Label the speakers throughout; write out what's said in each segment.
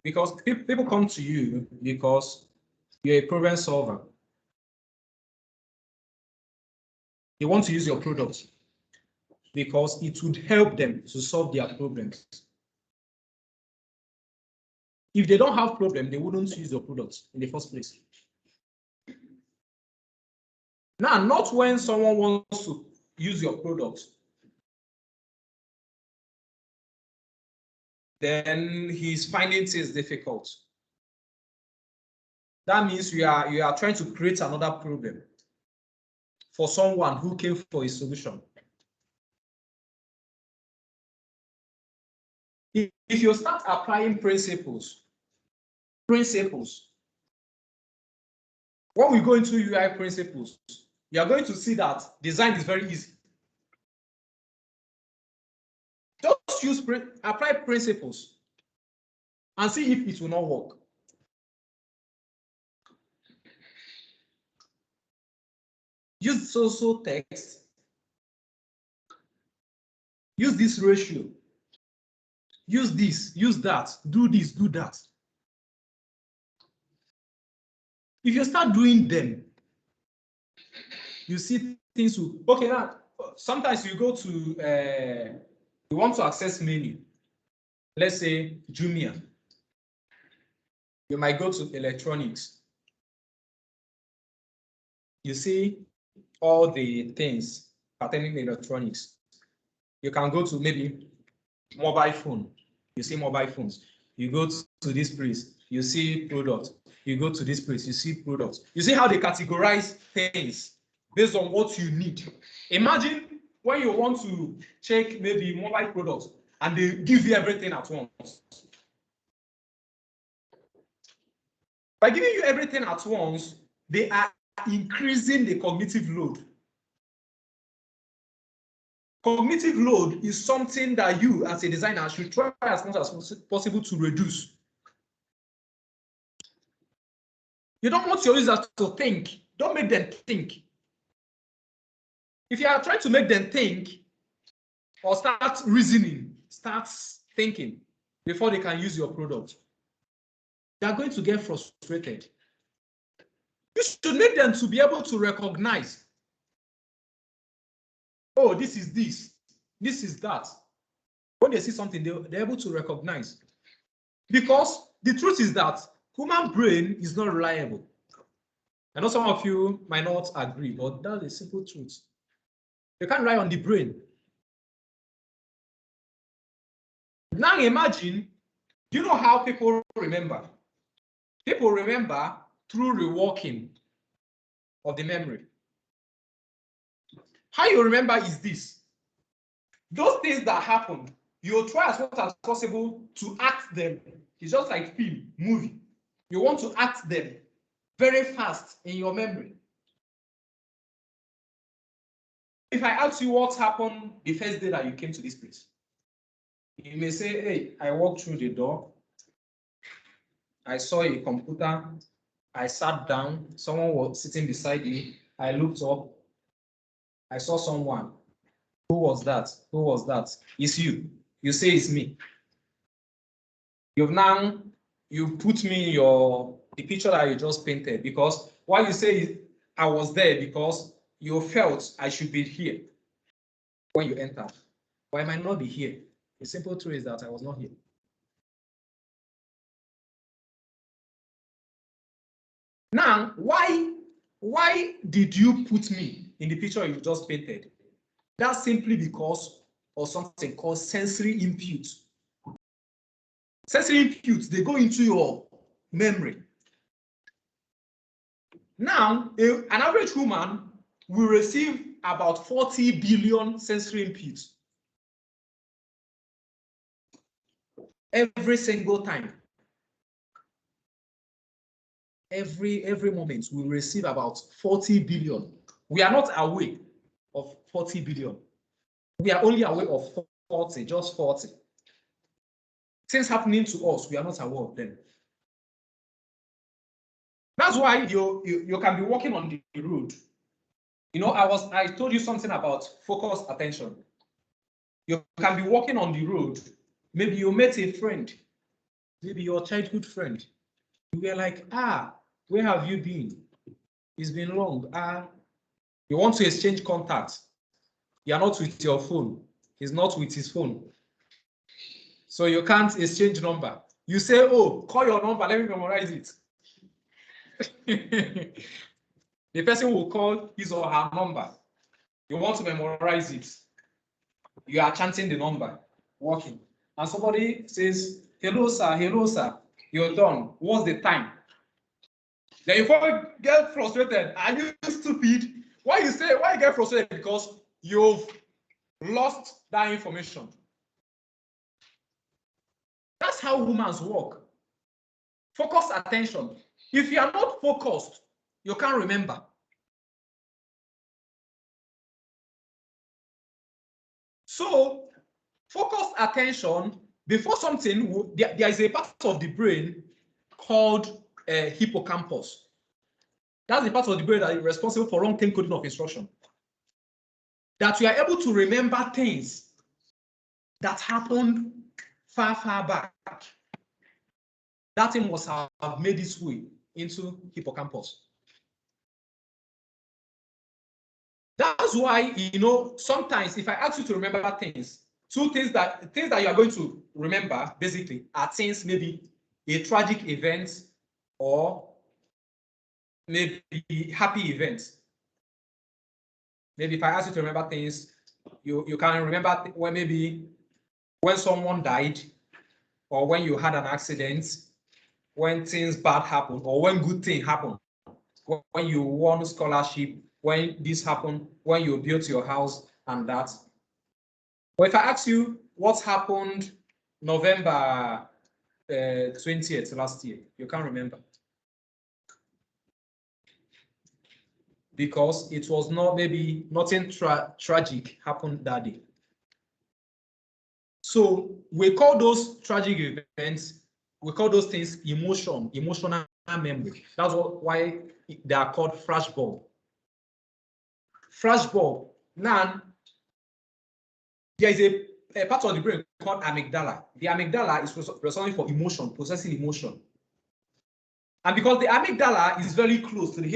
Speaker 1: Because people come to you because you're a problem solver. They want to use your product because it would help them to solve their problems. If they don't have problem, they wouldn't use your product in the first place. Now, not when someone wants to use your product, then he's finding things difficult. That means you are trying to create another problem for someone who came for a solution. If you start applying principles, when we go into UI principles, you are going to see that design is very easy. Just apply principles and see if it will not work. Use so text. Use this ratio. Use this, use that, do this, do that. If you start doing them, you see things will, okay, now, sometimes you go to, you want to access menu. Let's say Jumia. You might go to electronics. You see all the things pertaining to electronics. You can go to maybe mobile phone. You see mobile phones. You go to this place, you see products. You go to this place, you see products. You see how they categorize things based on what you need. Imagine when you want to check maybe mobile products and they give you everything at once. By giving you everything at once, they are increasing the cognitive load. Cognitive load is something that you as a designer should try as much as possible to reduce. You don't want your users to think. Don't make them think. If you are trying to make them think or start reasoning, start thinking before they can use your product, they are going to get frustrated. You should make them to be able to recognize, oh, this is this, this is that. When they see something, they're able to recognize. Because the truth is that human brain is not reliable. I know some of you might not agree, but that's a simple truth. You can't rely on the brain. Now imagine, you know how people remember? People remember through reworking of the memory. How you remember is this. Those things that happen, you'll try as much as possible to act them. It's just like film, movie. You want to act them very fast in your memory. If I ask you what happened the first day that you came to this place, you may say, hey, I walked through the door. I saw a computer. I sat down. Someone was sitting beside me. I looked up. I saw someone. Who was that? Who was that? It's you. You say it's me. You put me in the picture that you just painted, because why you say I was there, because you felt I should be here when you entered. But I might not be here. The simple truth is that I was not here. Now, why did you put me in the picture you just painted? That's simply because of something called sensory input. Sensory inputs, they go into your memory. Now, an average human will receive about 40 billion sensory inputs every single time. Every moment we receive about 40 billion. We are not aware of 40 billion. We are only aware of 40, just 40. Things happening to us, we are not aware of them. That's why you can be walking on the road. You know, I told you something about focused attention. You can be walking on the road. Maybe you met a friend maybe your childhood friend. You were like, where have you been? It's been long. You want to exchange contacts. You are not with your phone. He's not with his phone. So you can't exchange number. You say, oh, call your number, let me memorize it. The person will call his or her number. You want to memorize it. You are chanting the number, walking. And somebody says, hello, sir, you're done. What's the time? Then you probably get frustrated. Are you stupid? Why you get frustrated? Because you've lost that information. That's how humans work. Focus attention. If you are not focused, you can't remember. So, focus attention before something, there is a part of the brain called hippocampus. That's the part of the brain that is responsible for long-term coding of instruction. That we are able to remember things that happened far, far back. That thing must have made its way into hippocampus. That's why, sometimes if I ask you to remember things, things that you are going to remember basically are things, maybe a tragic event or maybe happy events. Maybe if I ask you to remember things, you can remember when someone died, or when you had an accident, when things bad happen, or when good thing happened, when you won scholarship, when this happened, when you built your house and that. But if I ask you what happened November 20th last year, you can't remember. Because it was not, maybe nothing tragic happened that day. So we call those tragic events, we call those things emotional memory. That's why they are called flashbulb. Flashbulb. Now, there is a part of the brain called amygdala. The amygdala is responsible for emotion, processing emotion. And because the amygdala is very close to the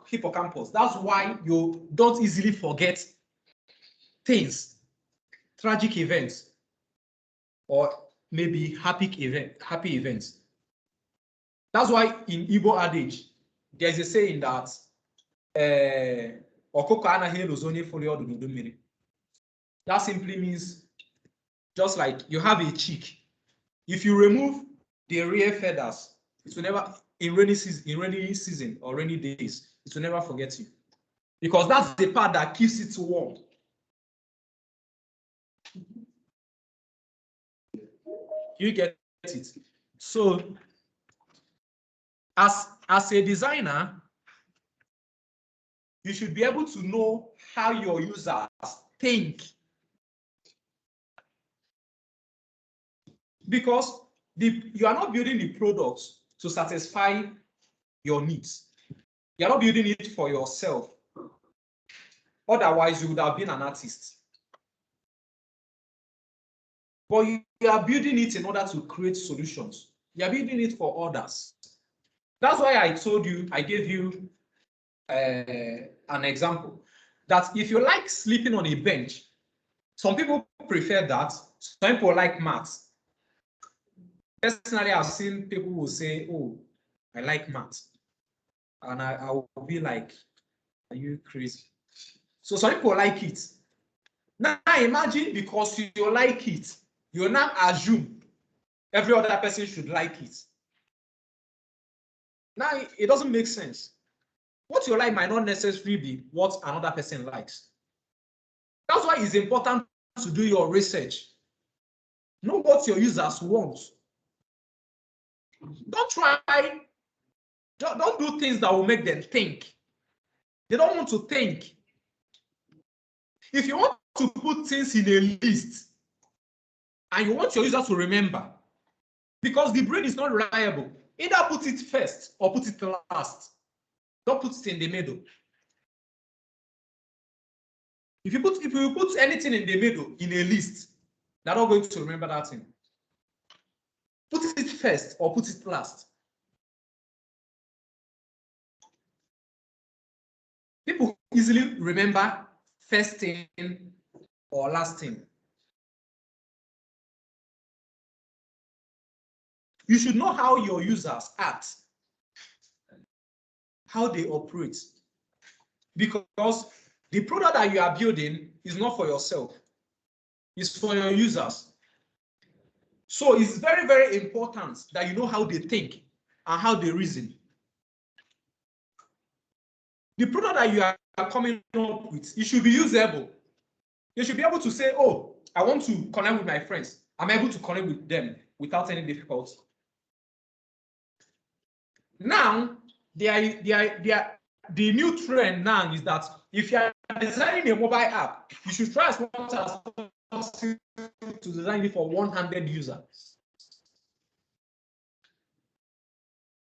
Speaker 1: hippocampus, that's why you don't easily forget things, tragic events, or maybe happy events. That's why in Igbo adage, there's a saying that that simply means, just like you have a chick, if you remove the rear feathers, it will never, in rainy season or rainy days, it will never forget you, because that's the part that keeps it warm. You get it? So as a designer, you should be able to know how your users think, because you are not building the products to satisfy your needs. You are not building it for yourself. Otherwise, you would have been an artist. But you are building it in order to create solutions. You are building it for others. That's why I gave you an example, that if you like sleeping on a bench, some people prefer that, some people like maths. Personally, I've seen people who say, oh, I like maths. And I will be like, are you crazy? So some people like it. Now imagine, because you like it, you now assume every other person should like it. Now it doesn't make sense. What you like might not necessarily be what another person likes. That's why it's important to do your research. Know what your users want. Don't do things that will make them think. They don't want to think. If you want to put things in a list and you want your users to remember, because the brain is not reliable, either put it first or put it last. Don't put it in the middle. If you put anything in the middle in a list, they're not going to remember that thing. Put it first or put it last. People easily remember first thing or last thing. You should know how your users act, how they operate, because the product that you are building is not for yourself, it's for your users. So it's very, very important that you know how they think and how they reason. The product that you are coming up with, it should be usable. You should be able to say, oh, I want to connect with my friends. I'm able to connect with them without any difficulty. Now, the new trend now is that if you are designing a mobile app, you should try as much as possible to design it for 100 users.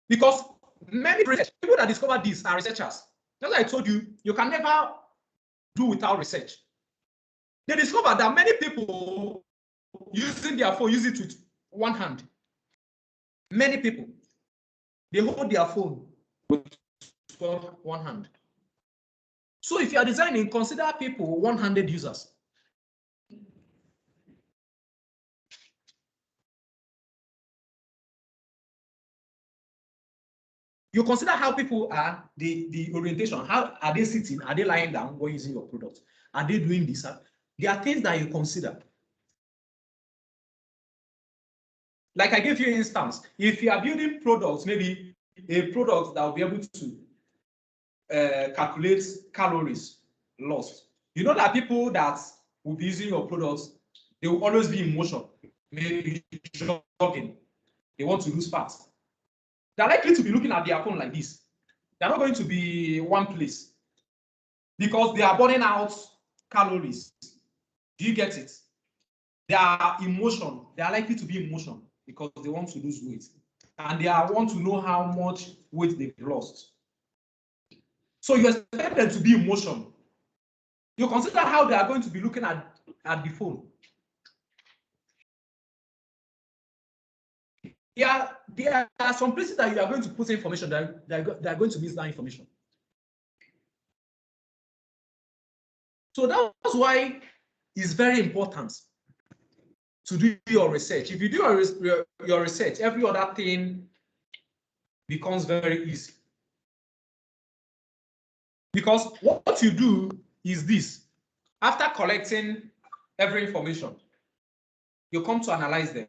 Speaker 1: Because many people that discover this are researchers. Just like I told you, you can never do without research. They discovered that many people using their phone use it with one hand. Many people, they hold their phone with one hand. So if you are designing, consider people 100 users. You consider how people are, the orientation, how are they sitting, are they lying down when using your product? Are they doing this? There are things that you consider. Like I gave you an instance, if you are building products, maybe a product that will be able to calculate calories lost. You know that people that will be using your products, they will always be in motion, maybe jogging. They want to lose fat. They're likely to be looking at their phone like this. They're not going to be one place because they are burning out calories. Do you get it? They are in motion. They are likely to be in motion because they want to lose weight. And they want to know how much weight they've lost. So you expect them to be in motion. You consider how they are going to be looking at the phone. There are some places that you are going to put information that are going to miss that information. So that's why it's very important to do your research. If you do your research, every other thing becomes very easy. Because what you do is this. After collecting every information, you come to analyze them.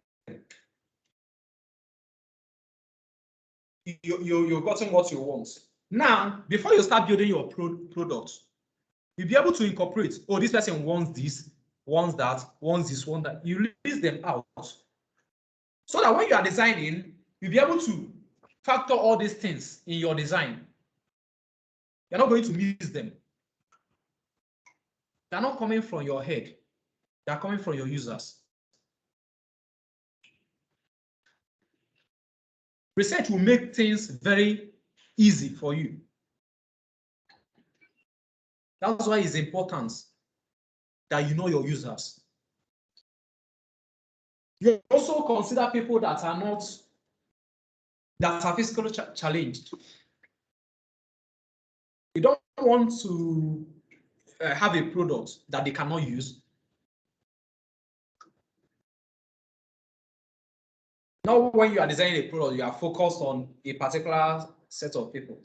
Speaker 1: You've gotten what you want. Now, before you start building your product, you'll be able to incorporate, oh, this person wants this, wants that, wants this, wants that. You list them out. So that when you are designing, you'll be able to factor all these things in your design. You're not going to miss them. They're not coming from your head. They're coming from your users. Research will make things very easy for you. That's why it's important that you know your users. You also consider people that are physically challenged. You don't want to have a product that they cannot use. Now, when you are designing a product, you are focused on a particular set of people.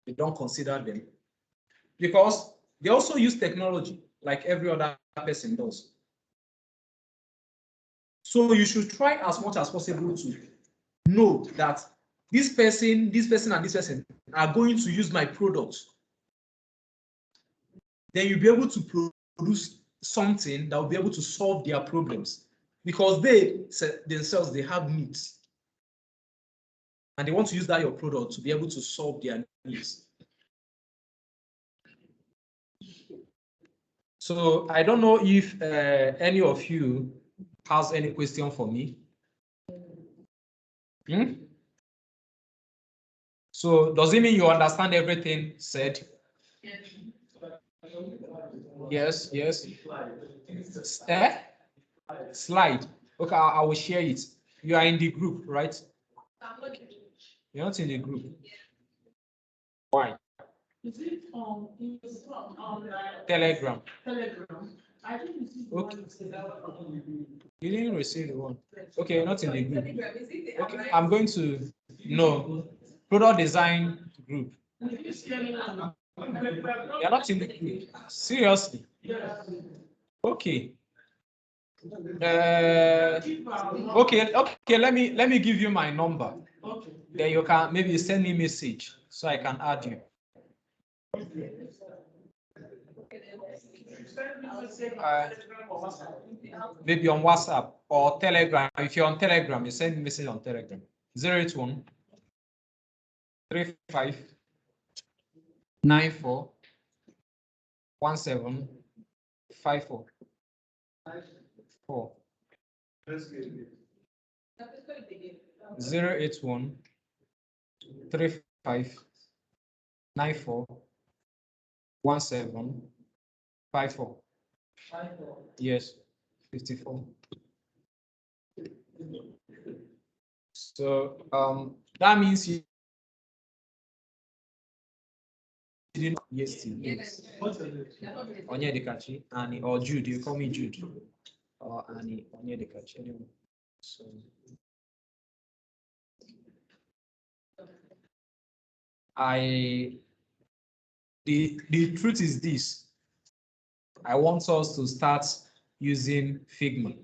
Speaker 1: You don't consider them because they also use technology like every other person does. So you should try as much as possible to know that this person, and this person are going to use my product. Then you'll be able to produce something that will be able to solve their problems because they themselves, they have needs. And they want to use that your product to be able to solve their needs. So I don't know if any of you has any question for me. So does it mean you understand everything said? Yes, yes. Slide. Okay, I will share it. You are in the group, right? You're not in the group. Why?
Speaker 2: Is it
Speaker 1: Telegram.
Speaker 2: Telegram? I didn't receive
Speaker 1: Okay.
Speaker 2: one.
Speaker 1: You didn't receive the one. Okay, you're not in the group. Okay, I'm going to no product design group. You're not in the group. Seriously. Okay. Okay. Let me give you my number. Then you can maybe send me message so I can add you. Maybe on WhatsApp or Telegram. If you're on Telegram, you send me message on Telegram. 081 35 94 17 54 4 081 35 94 17 54. Yes, 54. So that means you didn't yesterday. Onyedikachi, Annie, or Jude. You call me Jude. Or Annie, Onyedikachi. Anyway. So the truth is this. I want us to start using Figma.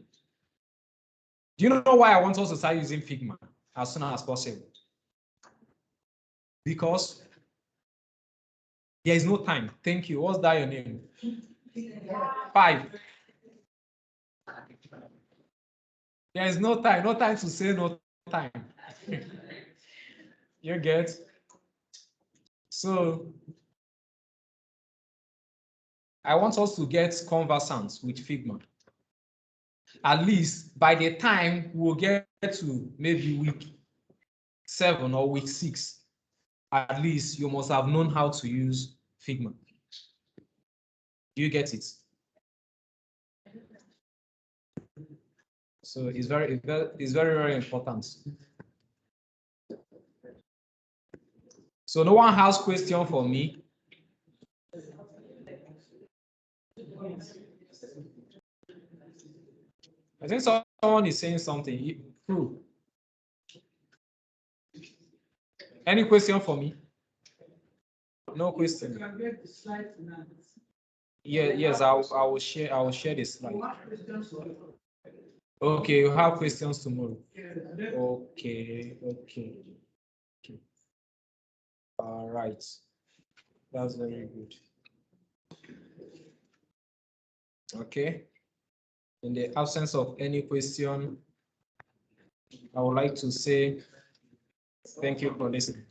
Speaker 1: Do you know why I want us to start using Figma as soon as possible? Because there is no time. Thank you. What's that your name? 5. There is no time. No time to say no time. You get? So I want us to get conversant with Figma. At least by the time we'll get to maybe week 7 or week 6, at least you must have known how to use Figma. Do you get it? So it's very, very important. So no one has question for me. I think someone is saying something. True. Any question for me? No question. Yeah, yes, I will share the slide. Okay, you have questions tomorrow. Okay. All right. That's very good. Okay. In the absence of any question, I would like to say thank you for listening.